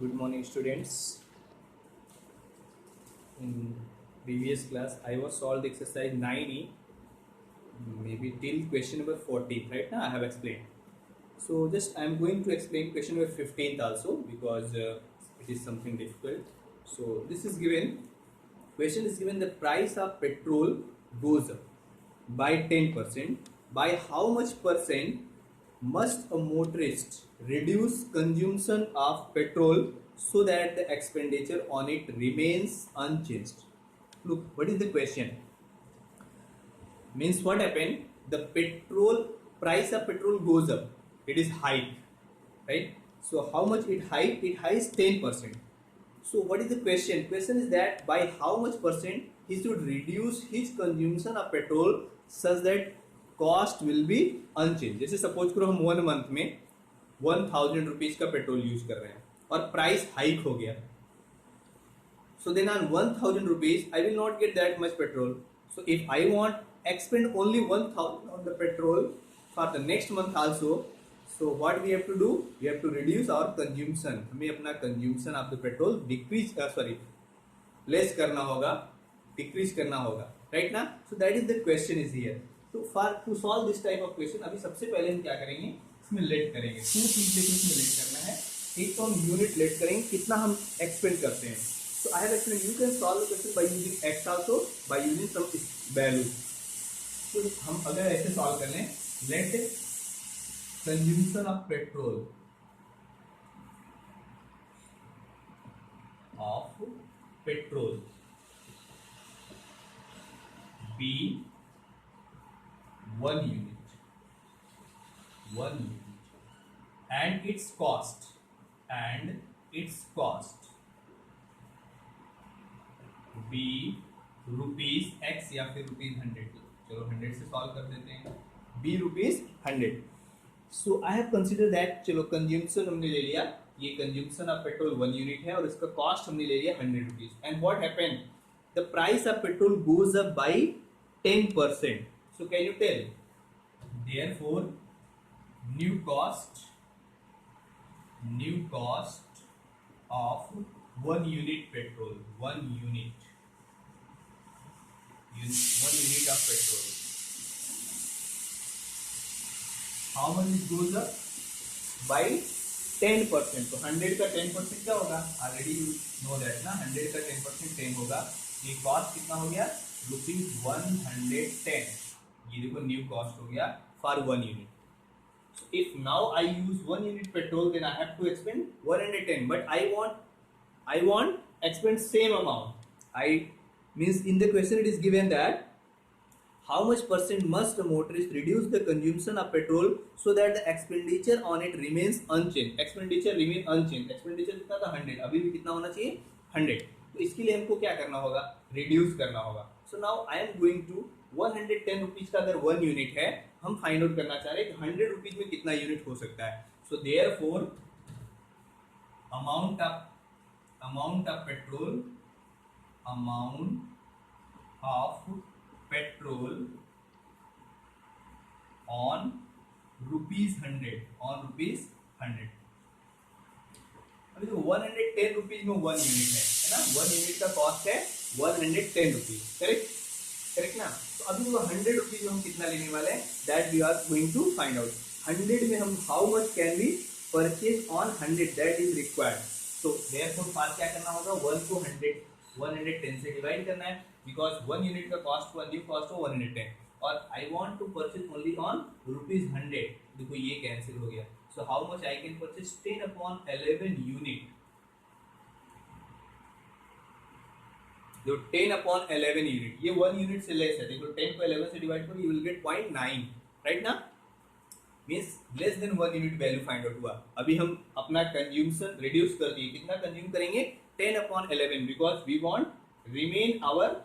Good morning, students. In previous class, I was solved exercise 9E, maybe till question number 14. Right now, I have explained. So, just I am going to explain question number 15th also because it is something difficult. So, this is given. Question is given: the price of petrol goes up by 10%. By how much percent must a motorist reduce consumption of petrol so that the expenditure on it remains unchanged? Look, what is the question? Means what happened? The petrol price of petrol goes up. It is hike, right? So how much it hike? It hikes 10%. So what is the question? Question is that by how much percent he should reduce his consumption of petrol such that cost will be unchanged. जैसे suppose करो हम 1 month में 1000 rupees का petrol use कर रहे हैं और price hike हो गया. So then on 1000 rupees I will not get that much petrol. So if I want expend only 1000 on the petrol for the next month also, so what we have to do? We have to reduce our consumption. हमें अपना consumption of the petrol decrease less करना होगा, decrease करना होगा, right ना? So that is the question is here. So for to solve this type of question, अभी सबसे पहले हम क्या करेंगे? इसमें लेट करेंगे. 2 चीज लेके इसमें लेट करना है. एक तो हम यूनिट लेट करेंगे कितना हम एक्सपेंड करते हैं. So I have explained you can solve the question by using x also by using some value. So हम अगर ऐसे सॉल्व कर लें, let consumption of petrol be 1 unit, and its cost be rupees x या फिर ₹100. चलो 100 से solve कर देते हैं. b ₹100. So I have consider that. चलो कंज्यूमशन हमने ले लिया, ये कंज्यूमशन ऑफ पेट्रोल 1 यूनिट है और इसका कॉस्ट हमने ले लिया 100 rupees. And what happened? The price of petrol goes up by 10%. So can you tell? Therefore new cost of 1 unit petrol, 1 unit of petrol, how much it goes up? By 10%. तो 100 का 10% क्या होगा? Already you know that ना. 100 का 10% 10 होगा. ये cost कितना हो गया? ₹110. ये देखो न्यू कॉस्ट हो गया for 1 unit. So if now I use 1 unit petrol, then I have to expend 110. But I want expend same amount. I means in the question it is given that how much percent must a motorist reduce the consumption of petrol so that the expenditure on it remains unchanged. Expenditure remain unchanged. Expenditure कितना था? 100. अभी भी कितना होना चाहिए? 100. तो इसके लिए हमको क्या करना होगा? रिड्यूस करना होगा. So now I am going to 110 rupees का अगर 1 यूनिट है, हम फाइंड आउट करना चाह रहे हैं कि 100 रुपीज में कितना यूनिट हो सकता है. So therefore amount of petrol on ₹100. अभी तो 110 रुपीज में 1 यूनिट है ना. 1 यूनिट का कॉस्ट है 110 रुपीज. करेक्ट ना. तो अभी तो 100 रुपीज में हम कितना लेने वाले हैं? That we are going to find out. 100 में हम how much can be purchase on 100 that is required. तो देयरफॉर पास क्या करना होगा? 1 को 110 से डिवाइड करना है बिकॉज 1 यूनिट का कॉस्ट हुआ, न्यू कॉस्ट हो 110 और I want to purchase only on ₹100. देखो ये कैंसिल हो गया. So how much I can purchase? 10/11 unit. जो 10/11 यूनिट, ये 1 यूनिट से लेस है. देखो 10 को 11 से डिवाइड करो, यू विल गेट 0.9, राइट ना. Means less than 1 unit value find out हुआ. अभी हम अपना कंज्यूमशन रिड्यूस कर दिए. कितना कंज्यूम करेंगे? 10/11 because we want remain our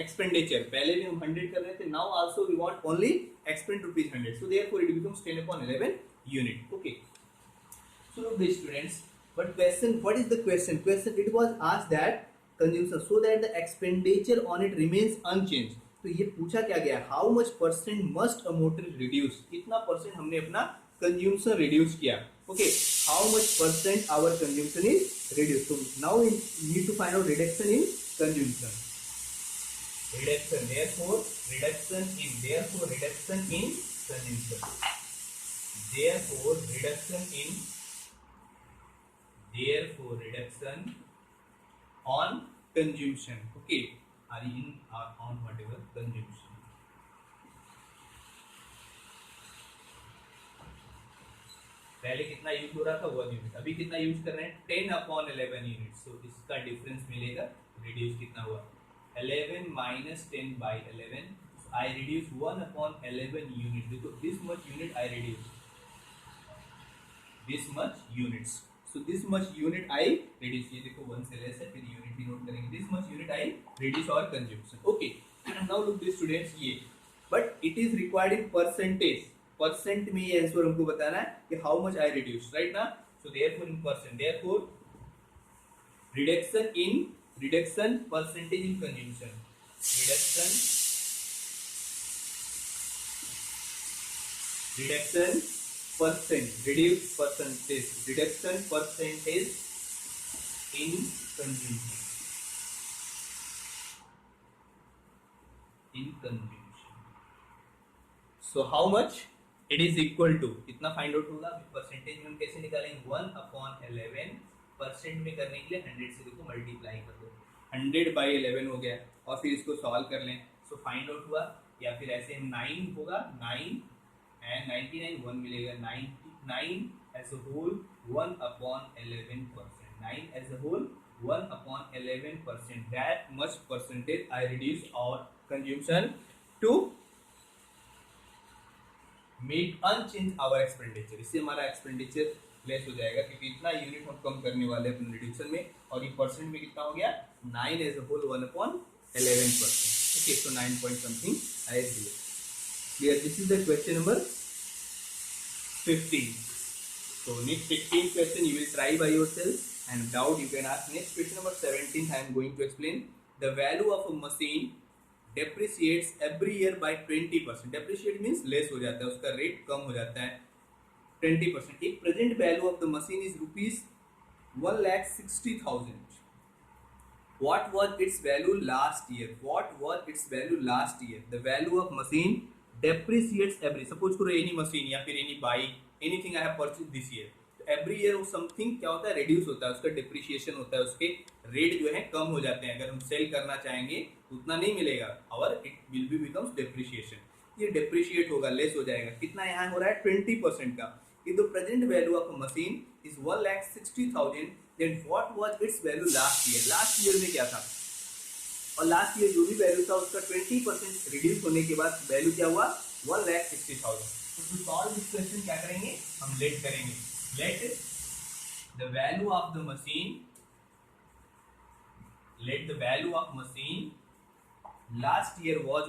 expenditure. पहले भी हम 100 कर रहे थे, now also we want only expend ₹100. So therefore it becomes 10/11 unit. Okay. So look the students, but question, what is the question? Question it was asked that consumption so that the expenditure on it remains unchanged. तो ये पूछा क्या गया? How much percent must a motor reduce? कितना percent हमने अपना consumption reduce किया. Okay. how much percent our consumption is reduced. So now we need to find out reduction in consumption. Reduction, therefore reduction in consumption. Therefore reduction on consumption. Okay, are in or on whatever consumption. पहले कितना use हो रहा था 1 unit, अभी कितना use कर रहे हैं 10/11 यूनिट. सो इसका डिफरेंस मिलेगा. रिड्यूस कितना हुआ 11 minus 10/11. I reduce 1/11 unit. देखो this much unit I reduce. This much units. So this much unit I reduce. ये देखो 1 से लेस है, फिर यूनिट भी नोट करेंगे. This much unit I reduce our consumption. Okay. Now look this students ये. But it is required in percentage. Percent में ये आंसर हमको बताना है कि how much I reduce, right ना. So therefore in percent, therefore reduction percentage in consumption. Reduction percent, reduce percentage, reduction percentage in consumption. So how much it is equal to, कितना find out होगा. Percentage में हम कैसे निकालेंगे 1/11. Percent में करने के लिए 100 से देखो मल्टीप्लाई कर दो. 100/11 हो गया और फिर इसको सॉल्व कर लें. सो फाइंड आउट हुआ. या फिर ऐसे 9 होगा, 9 एंड 99 1 मिलेगा. 99 as a whole 1/11%. 9 as a whole 1/11%. That much percentage I reduce our consumption to make unchange our expenditure. इससे हमारा एक्सपेंडिचर लेस हो जाएगा क्योंकि इतना यूनिट हम कम करने वाले हैं अपने रिड्यूक्शन में. और ये परसेंट में कितना हो गया 9 as a whole 1/11%. Okay, so 9 point something I did. Clear? This is the question number 15. So next 15 question you will try by yourself and doubt you can ask. Next question number 17 I am going to explain. The value of a machine depreciates every year by 20%. depreciate means less हो जाता है, उसका rate कम हो जाता है 20%. एक present value of the machine is ₹1,60,000. What was its value last year? The value of machine depreciates every. Suppose करो any machine या फिर any bike, anything I have purchased this year. Every year वो something क्या होता है reduce होता है, उसका डिप्रिशिएशन होता है, उसके रेट जो है कम हो जाते हैं. अगर हम सेल करना चाहेंगे उतना नहीं मिलेगा और it will be becomes depreciation. ये डिप्रिशिएट होगा, लेस हो जाएगा. कितना यहाँ हो रहा है 20% का. If the present value of a machine is 1,60,000, then what was its value last year. Last year में क्या था, और लास्ट ईयर जो भी वैल्यू था उसका 20% रिड्यूस होने के बाद वैल्यू क्या हुआ 1,60,000. तो टू सॉल्व दिस क्वेश्चन क्या करेंगे हम, लेट करेंगे. Let the value of machine last year was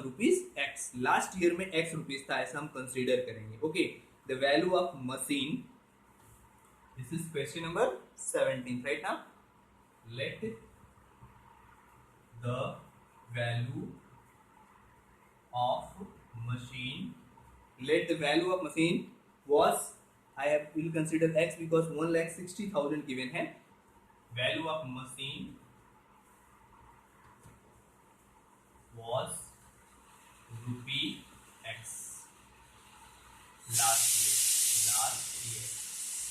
₹X. Last year में X रुपीस था, ऐसा हम कंसीडर करेंगे. Okay, the value of machine. This is question number 17 right now. Let the value of machine was, I will consider X because 1,60,000 given है. Value of machine was ₹X last year.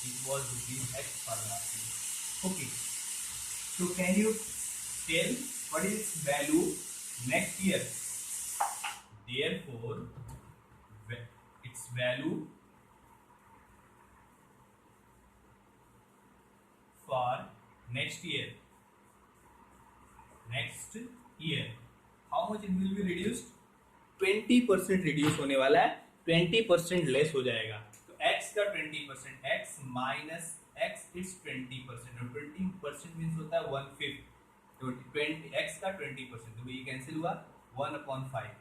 It was ₹X for last year. Okay. So can you tell what is its value next year? Therefore, its value for next year, how much it will be reduced? 20% reduce होने वाला है, 20% less हो जाएगा. तो x का 20%, x minus x is 20%, और 20% means होता है 1/5. तो 20x का 20%, तो ये कैंसिल हुआ 1/5.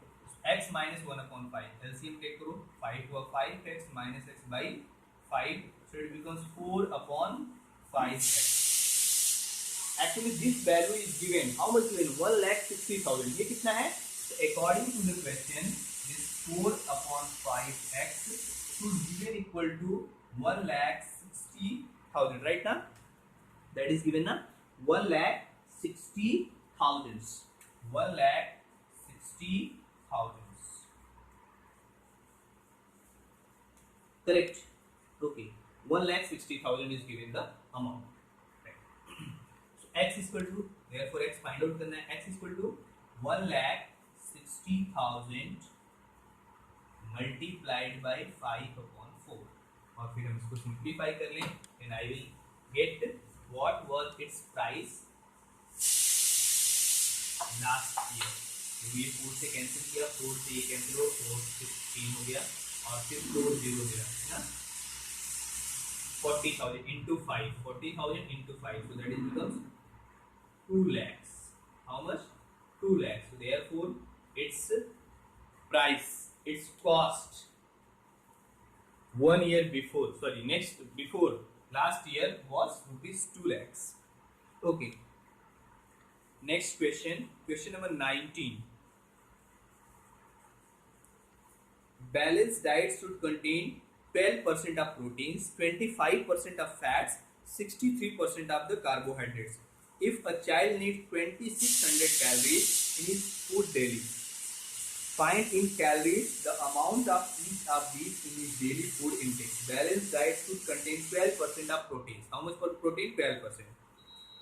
x minus 1/5, LCM टेक करो, 5 हुआ 5x minus x by 5, so it becomes 4/5x. Actually this value is given, how much given 1,60,000. ये कितना है? So according to the question, this 4/5x should given equal to 1,60,000 thousand, right now? That is given na 1,60,000. 1,60,000. Correct. Okay. 1,60,000 is given the amount. Right. So x is equal to, therefore x find out करना है, x is equal to 1,60,000 multiplied by 5/4 और फिर हम इसको simplify कर लें, then I will get what was its price last year. ये 4 से कैंसिल किया, 4 से ये कैंसिल हो, 4 से 3 हो गया और फिर 4 0 0 है ना, 40,000 into 5, 40,000 into 5, so that is becomes 2 lakhs. How much? 2 lakhs. So therefore its price, its cost 1 year before, sorry, before last year was rupees 2 lakhs. Okay. Next question, question number 19. Balanced diet should contain 12% of proteins, 25% of fats, 63% of the carbohydrates. If a child needs 2,600 calories in his food daily, find in calories the amount of each of these in his daily food intake. Balanced diet should contain 12% of proteins. How much for protein? 12%.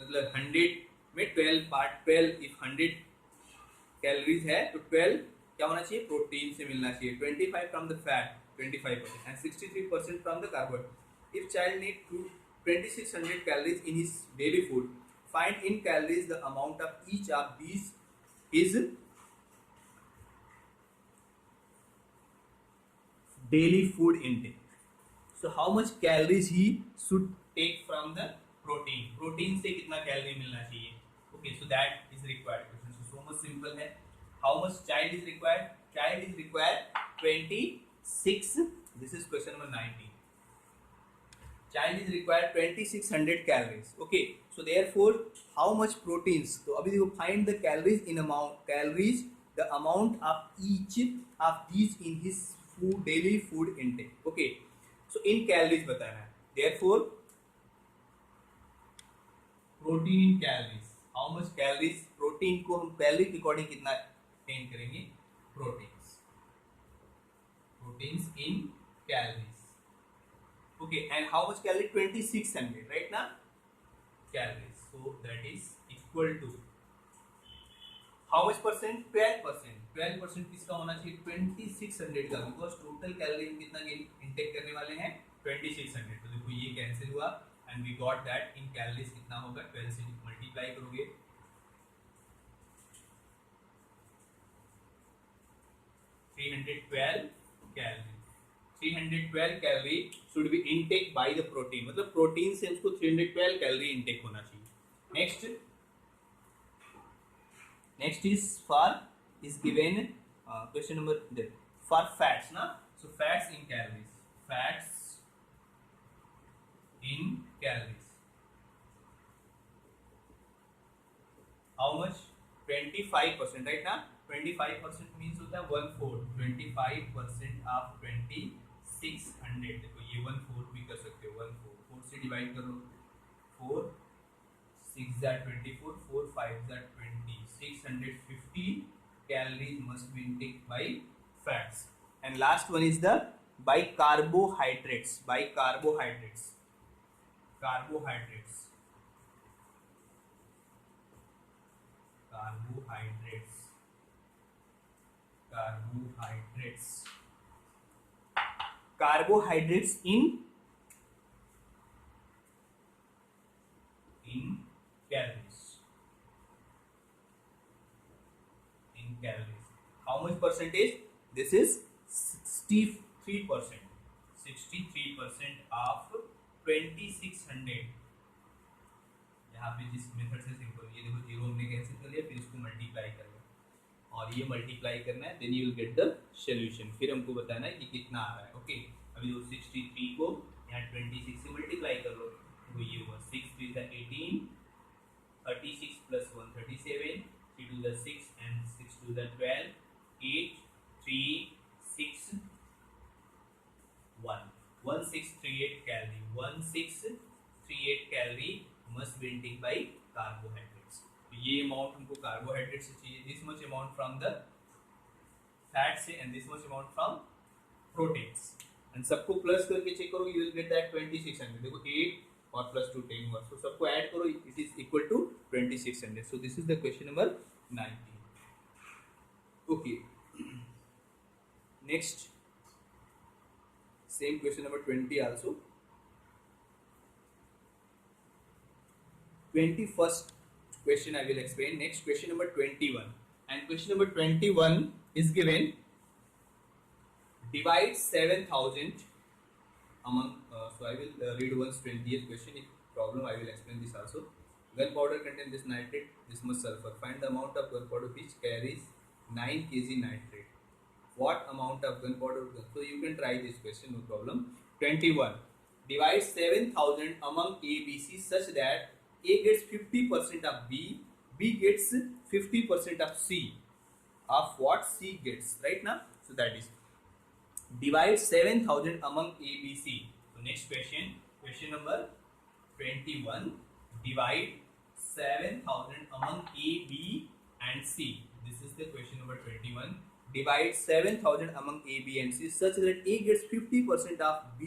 मतलब 100 में 12 part 12, if 100 calories है तो 12 क्या होना चाहिए? Protein से मिलना चाहिए, 25 from the fat 25% and 63% from the carbohydrate. If child need 2,600 calories in his daily food, find in calories the amount of each of these is daily food intake. So how much calories he should take from the protein? Protein से कितना calorie मिलना चाहिए? Okay, so that is required question. So much simple है. How much child is required? Child is required 26. This is question number 19. Child is required 2,600 calories. Okay, so therefore how much proteins? तो अभी देखो, find the calories in amount, calories the amount of each of these in his food daily food intake. Okay, so in calories बताना है. Therefore protein in calories. How much calories? Protein को हम calorie के according कितना ten करेंगे? Proteins in calories. Okay, and how much calorie? 2,600, right now? Calories. So that is equal to how much percent? 12%. 12% किसका होना चाहिए? 2,600 का, बिकॉज टोटल कैलोरी कितना इंटेक करने वाले हैं? 2,600. तो देखो ये कैंसिल हुआ and we got that in calories कितना होगा? 12 से मल्टीप्लाई करोगे 312 calorie. 312 calorie should be intake by the protein. मतलब प्रोटीन से उसको 312 calorie intake होना चाहिए. Next is for is given question number for fats ना. So fats in calories. Fats in calories. How much? 25%, right now? 25% means होता है 1/4. 25% of 2,600. देखो ये 1/4 भी कर सकते हो. 1/4 4 से डिवाइड करो. 4 6 that 24, 4 5 that 20. 650 calories must be intake by fats. And last one is the by carbohydrates. By carbohydrates. Carbohydrates. Carbohydrates. Carbohydrates. Carbohydrates in calories. In calories. How much percentage? This is 63%. 63% of 2,600. यहाँ पे जिस method से simple, ये देखो zero हमने cancel कर लिया, फिर इसको मल्टीप्लाई कर लिया और ये मल्टीप्लाई करना है, then you will get the solution. फिर हमको बताना है कि कितना आ रहा है. ओके, अभी वो 63 को यहाँ 26 से मल्टीप्लाई कर लो, तो ये हुआ 6 3 18, 36 plus 1 37, 3 2 6 and 6 2 12, 8 3 6 1 1638 calorie. 1638 must be intake by carbohydrates. तो ये अमाउंट हमको कार्बोहाइड्रेट से चाहिए, this much amount from the fat से and this much amount from proteins. And सबको प्लस करके चेक करो, यू विल गेट दैट 2600। देखो 8 और प्लस 2 10 हुआ, सो सबको ऐड करो, it is equal to 2600। So this is the question number 19। Okay, next same question number 20 also. 21st question I will explain. Next question number 21, and question number 21 is given, divide 7000 among so I will read once 20th question. If problem I will explain this also. Gunpowder contain this nitrate, this much sulfur. Find the amount of gunpowder which carries 9 kg nitrate. What amount of gunpowder? So you can try this question, no problem. 21. Divide 7000 among A, B, C such that A gets 50% of B, B gets 50% of C. Of what C gets, right now? So that is, divide 7000 among A, B, C. So next question, question number 21. Divide 7000 among A, B and C. This is the question number 21. Divide 7000 among A, B and C such that A gets 50% of B,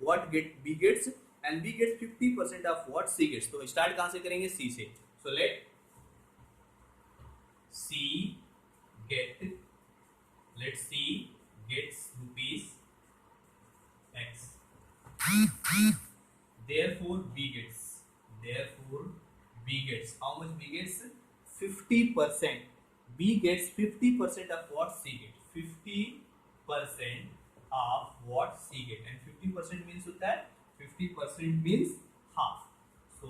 what get B gets, and B gets 50% of what C gets. तो start कहाँ से करेंगे? C से. So let C gets rupees X. Therefore B gets how much? B gets 50%. B gets 50% of what C gets. 50% of what C gets, and 50% means होता है 50% means half. So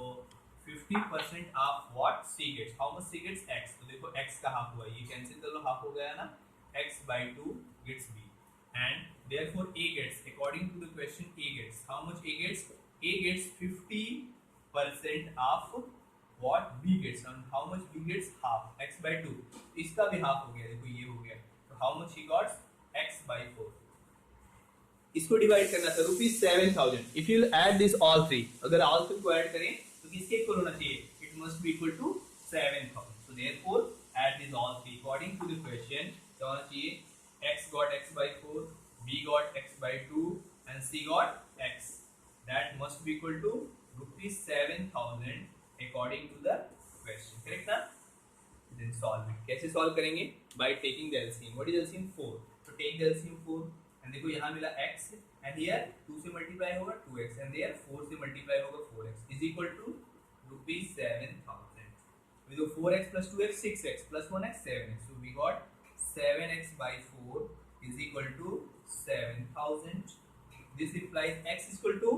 50% of what C gets. How much C gets? X. तो देखो X का half हुआ, ये cancel कर लो, half हो गया ना. X by 2 gets B, and therefore A gets, according to the question, A gets how much? A gets 50% of what B gets, and how much B gets? Half. X by 2, इसका भी half हो गया, देखो ये हो गया, तो how much he got? X by 4. इसको डिवाइड करना था ₹7000. If you add this all three, अगर ऑल थ्री को ऐड करें तो किसके इक्वल होना चाहिए? It must be equal to 7000. So therefore add this all three according to the question. क्या होना चाहिए? X got X by 4, B got X by 2 and C got X. That must be equal to ₹7000 according to the question. Correct ना? Then solve it. कैसे solve करेंगे? By taking the LCM. What is LCM? 4. So take the LCM 4. And देखो यहाँ मिला x, and here 2 से multiply होगा 2x, and there 4 से multiply होगा 4x is equal to ₹7000. We do 4x plus 2x 6x plus 1x 7x. So we got 7x by 4 is equal to 7000. This implies x is equal to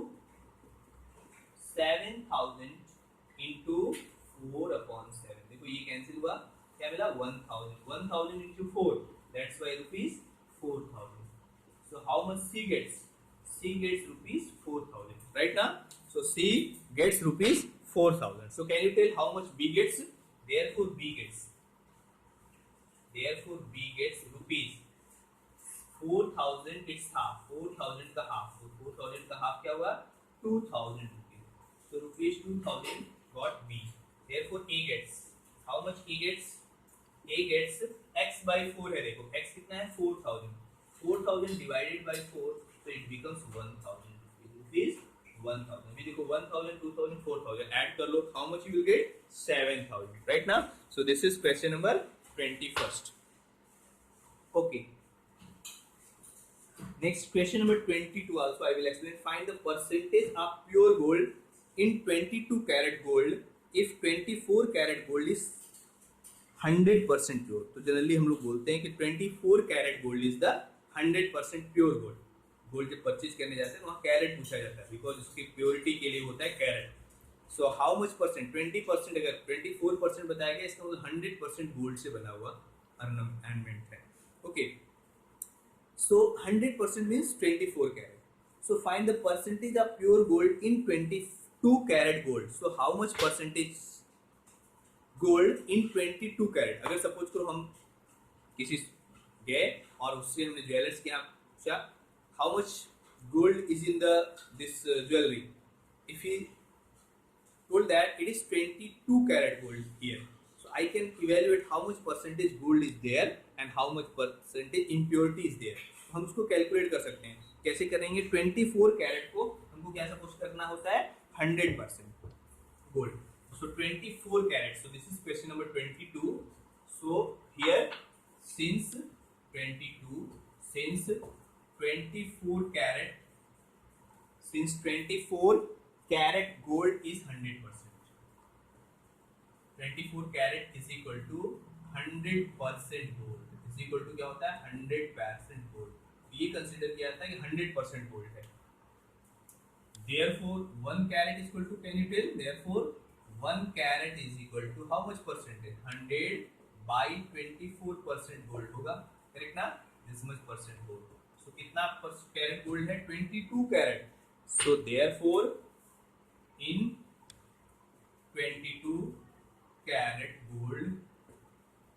7000 into 4 upon 7. देखो ये cancel हुआ, क्या मिला? 1000. 1000 into 4, that's why rupees 4000. So how much C gets? C gets rupees 4000. Right now? So C gets rupees 4000. So can you tell how much B gets? Therefore B gets rupees 4000. It's half. 4000 का half. So 4000 का half क्या हुआ? 2000 rupees. So rupees 2000 got B. Therefore A gets how much? A gets x by 4 है, देखो x कितना है? 4000. 4000 divided by 4, so it becomes 1000 rupees. 1000. अभी देखो 1000, 2000, 4000 add कर लो, how much you will get? 7000. Right now? So this is question number 21st. Okay. Next question number 22 also I will explain. Find the percentage of pure gold in 22 karat gold if 24 karat gold is 100% pure. तो generally हम लोग बोलते हैं कि 24 carat gold is the 100% pure gold. Gold जब purchase करने जाते हैं वहाँ कैरेट पूछा जाता है, बिकॉज उसकी प्योरिटी के लिए होता है carat. So how much percent? 20%. अगर 24% बताया गया, इसका मतलब 100% गोल्ड से बना हुआ ऑर्नामेंट है. Okay, so 100% means 24 carat. So find the percentage of pure gold in 22 carat gold. So how much percentage gold in 22 carat? अगर सपोज करो हम किसी गए और उससे हमने ज्वेलर्स के यहाँ पूछा how much gold is in the this jewellery. If he told told that it is 22 karat gold here. So I can evaluate how much percentage gold is there and how much percentage impurity is there. तो हम उसको calculate कर सकते हैं. कैसे करेंगे? 24 carat को हमको क्या सपोज करना होता है? 100% gold. So 24 carat. So this is question number 22. So here since 24 carat, since 24 carat gold is 100%. 24 carat is equal to 100% gold. is equal to क्या होता है? 100% gold. ये कंसिडर किया था कि 100% gold है. Therefore 1 carat is equal to, can you tell? Therefore 1 carat is equal to how much percentage? 100 by 24% gold होगा. Correct ना? This much percent gold. So कितना कैरेट गोल्ड है? 22 carat. So therefore in 22 carat gold,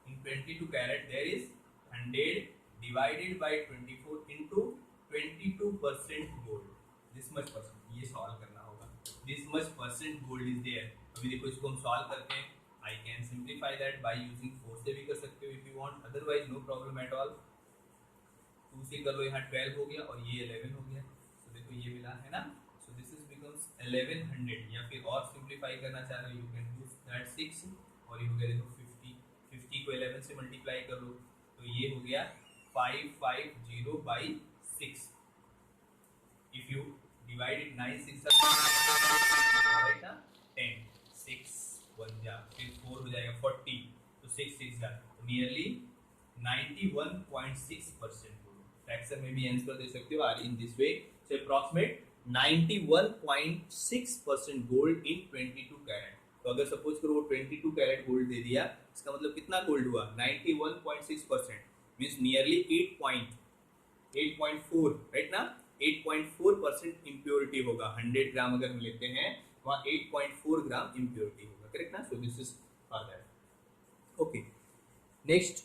in 22 carat there is 100 divided by 24 into 22% gold. This much percent. ये solve करना होगा. This much percent gold is there. अभी देखो इसको हम solve करते हैं. I can simplify that by using 4 से भी कर सकते हो if you want. Otherwise no problem at all. 2 से कर लो, यहाँ 12 हो गया और ये 11 हो गया. So देखो ये मिला है ना. So this is becomes 1100. या फिर और सिंप्लीफाई करना चाह रहे हो, you can do that 6 और ये हो गया देखो 50. 50 को 11 से मल्टीप्लाई कर लो तो ये हो गया 550 by 6. If you divide it 9 6 right ना 10 6 1 जा फिर 4 हो जाएगा 40 तो 6 6 जा तो नियरली 91.6%. फ्रैक्शन में भी आंसर दे सकते हो in this way. So approximate 91.6% gold in 22 carat. तो अगर सपोज करो वो 22 कैरेट गोल्ड दे दिया, इसका मतलब कितना गोल्ड हुआ? 91.6% मींस नियरली 8.4 राइट ना. 8.4% इम्प्योरिटी होगा. 100 ग्राम अगर हम लेते हैं वहाँ 8.4 ग्राम इम्प्योरिटी होगा. करेक्ट ना. सो this is for that. Okay, next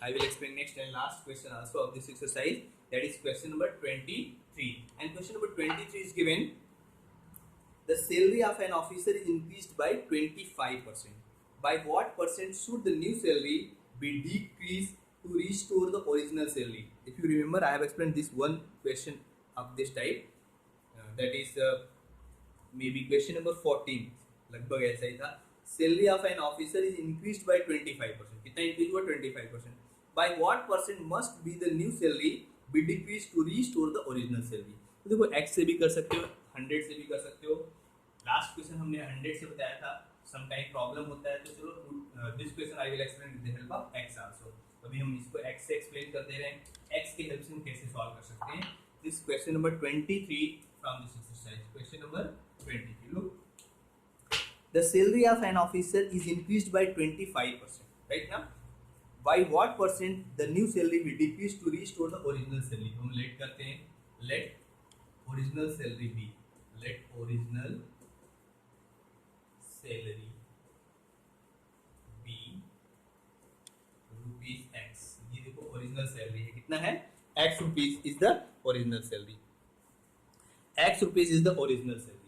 I will explain next and last question also of this exercise, that is question number 23. And question number 23 is given, the salary of an officer is increased by 25%. By what percent should the new salary be decreased to restore the original salary? If you remember, I have explained this one question of this type. That is maybe question number 14. लगभग ऐसा ही था. Salary of an officer is increased by 25%. कितना increase हुआ? 25%. By what percent must be the new salary be decreased to restore the original salary? तो देखो x से भी कर सकते हो, 100 से भी कर सकते हो. लास्ट क्वेश्चन हमने 100 से बताया था. सम टाइम प्रॉब्लम होता है तो चलो this question I will explain with the help of x also. अभी हम इसको x से एक्सप्लेन कर दे रहे हैं. x की हेल्प से हम कैसे सॉल्व कर सकते हैं. This question number 23 from this exercise. Question number 23. Look, the salary of an officer is increased by 25%. Right now, by what percent the new salary will decrease to restore the original salary? हम let करते हैं. Let original salary be. Let original salary be rupees x. ये देखो original salary है. कितना है? X rupees is the original salary. X rupees is the original salary.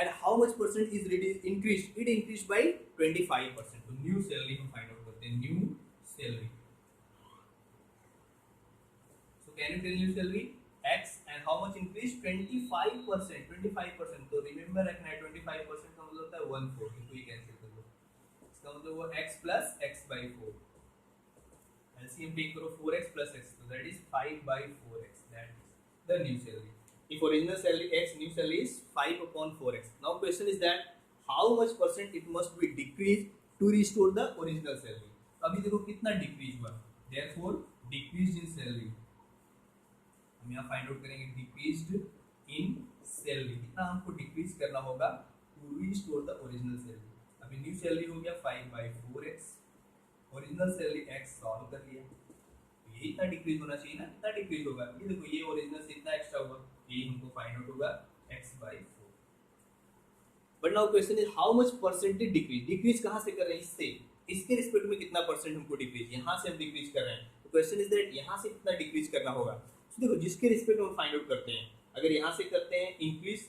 And how much percent is increased? It increased by 25%. तो new salary हम find out करते हैं. New salary. So can you tell new salary? X and how much increased? 25%. 25%. तो remember रखना है 25% का मतलब होता है 1/4. तो ये कैंसिल कर दो. इसका मतलब वो x plus x by 4. LCM take करो 4x plus x. So that is 5/4x. That is the new salary. If original salary x, new salary is 5/4x. Now question is that how much percent it must be decreased to restore the original salary. अभी देखो कितना decrease हुआ. Therefore decreased in salary. हम यहाँ find out करेंगे decreased in salary. कितना हमको decrease करना होगा to restore the original salary. अभी न्यू सैलरी हो गया 5/4x. Original salary x solve कर लिया. ये इतना डिक्रीज होना चाहिए ना. कितना डिक्रीज होगा? ये देखो ये ओरिजिनल से इतना एक्स्ट्रा हुआ. ये हमको फाइंड आउट होगा x/4. But now question is how much percentage decrease. Decrease कहां से कर रहे हैं? इससे. इसके रिस्पेक्ट में कितना परसेंट हमको डिक्रीज? यहां से हम डिक्रीज कर रहे हैं. तो क्वेश्चन इज दैट यहां से कितना डिक्रीज करना होगा. तो देखो जिसके रिस्पेक्ट में हम फाइंड आउट करते हैं, अगर यहां से करते हैं इंक्रीज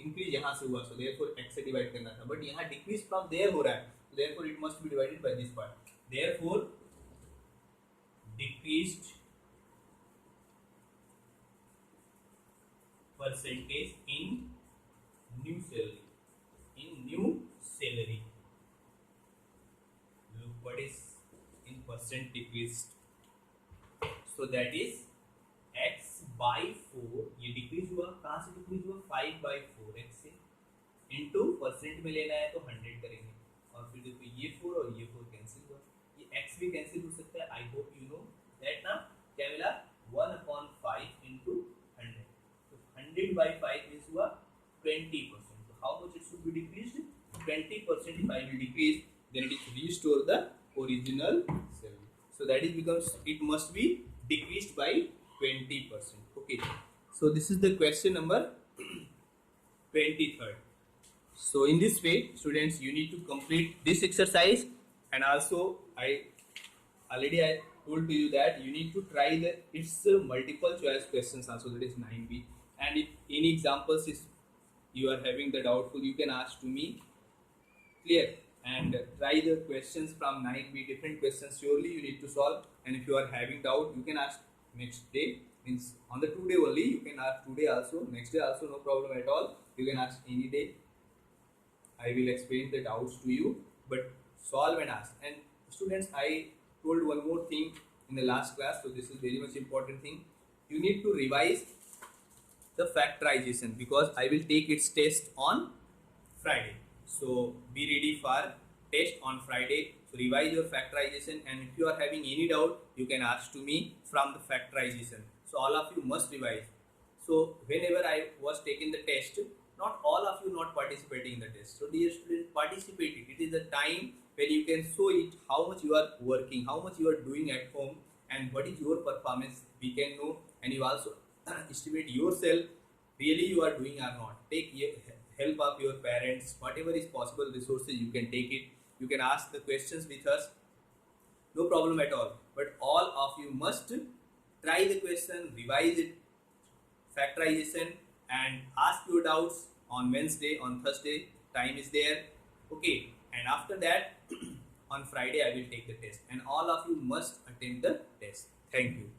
इंक्रीज यहाँ से हुआ, सो देयरफॉर x से डिवाइड करना था, बट यहाँ डिक्रीज फ्रॉम देयर हो रहा है, so therefore it must be divided by this part. Therefore decreased percentage in new salary. In new salary, look what is in percent decreased, so that is x by 4, ये decrease हुआ, कहाँ से decrease हुआ, 5/4 x से, into percent में लेना है तो 100 करेंगे, और फिर देखो ये 4 और ये 4 कैंसिल हुआ, ये x भी कैंसिल हो सकता है. I hope you know that ना. क्या मिला, 1/5 इंटू 100, तो 100/5 इज हुआ 20%. तो how much it should be decreased, 20%. if I will decrease, then it is restore the original salary, so that is becomes it must be decreased by 20%. Okay, so this is the question number 23rd. So in this way, students, you need to complete this exercise, and also I told to you that you need to try the it's multiple choice questions also, that is 9B, and if any examples is you are having the doubtful, you can ask to me, clear, and try the questions from 9B, different questions surely you need to solve, and if you are having doubt, you can ask next day, means on the 2 day only, you can ask today also, next day also, no problem at all, you can ask any day. I will explain the doubts to you, but solve and ask. And students, I told one more thing in the last class, so this is very much important thing. You need to revise the factorization, because I will take its test on Friday. So be ready for test on Friday. So revise your factorization, and if you are having any doubt, you can ask to me from the factorization. So all of you must revise. So whenever I was taking the test, not all of you not participating in the test. So dear students, participate it. It is a time when you can show it how much you are working, how much you are doing at home, and what is your performance. We can know, and you also estimate yourself really you are doing or not. Take help of your parents, whatever is possible resources you can take it. You can ask the questions with us, no problem at all. But all of you must try the question, revise it, factorization, and ask your doubts on Wednesday, on Thursday, time is there. Okay, and after that on Friday I will take the test, and all of you must attend the test. Thank you.